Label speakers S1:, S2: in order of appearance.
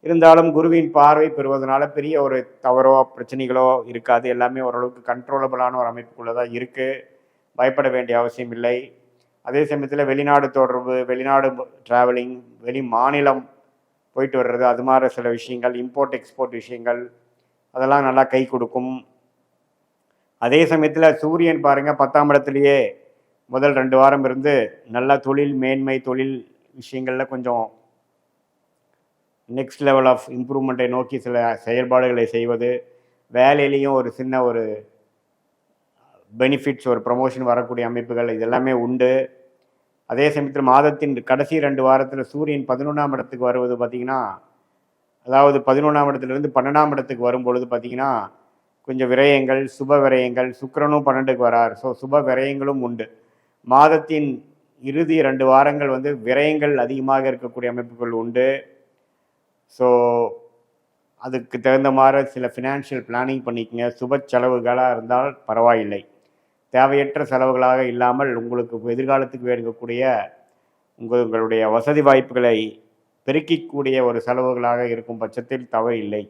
S1: இருந்தாலும் குருவின் பார்வை பெறுவதனால பெரிய ஒரு தவறோ பிரச்சனைகளோ இருக்காது. எல்லாமே ஓரளவுக்கு கண்ட்ரோலபிளான ஒரு அமைப்புக்குள்ளே தான் இருக்குது. பயப்பட வேண்டிய அவசியம் இல்லை. அதே சமயத்தில் வெளிநாடு தொடர்பு, வெளிநாடு ட்ராவலிங், வெளி மாநிலம் போயிட்டு வர்றது, அது மாதிரி சில விஷயங்கள், இம்போர்ட் எக்ஸ்போர்ட் விஷயங்கள், அதெல்லாம் நல்லா கை கொடுக்கும். அதே சமயத்தில் சூரியன் பாருங்கள் 10ஆம் இடத்துலையே முதல் 2 வாரம் இருந்து நல்லா தொழில் மேன்மை, தொழில் விஷயங்களில் கொஞ்சம் நெக்ஸ்ட் லெவல் ஆஃப் இம்ப்ரூவ்மெண்ட்டை நோக்கி சில செயல்பாடுகளை செய்வது, வேலையிலையும் ஒரு சின்ன ஒரு பெனிஃபிட்ஸ், ஒரு ப்ரமோஷன் வரக்கூடிய அமைப்புகள் இதெல்லாமே உண்டு. அதே சமயத்தில் மாதத்தின் கடைசி 2 வாரத்தில் சூரியன் 11ஆம் இடத்துக்கு வருவது பார்த்திங்கன்னா, அதாவது 11ஆம் இடத்துலேருந்து 12ஆம் இடத்துக்கு வரும்பொழுது பார்த்திங்கன்னா கொஞ்சம் விரயங்கள், சுப விரயங்கள், சுக்கிரனும் 12க்கு வரார். ஸோ சுப விரயங்களும் உண்டு. மாதத்தின் இறுதி 2 வாரங்கள் வந்து விரயங்கள் அதிகமாக இருக்கக்கூடிய அமைப்புகள் உண்டு. ஸோ அதுக்கு தகுந்த மாதிரி சில ஃபினான்ஷியல் பிளானிங் பண்ணிக்கங்க. சுப செலவுகளாக இருந்தால் பரவாயில்லை. தேவையற்ற செலவுகளாக இல்லாமல் உங்களுக்கு எதிர்காலத்துக்கு வேண்டக்கூடிய உங்களுடைய வசதி வாய்ப்புகளை பெருக்கிக்கூடிய ஒரு செலவுகளாக இருக்கும் பட்சத்தில் தவறு இல்லை.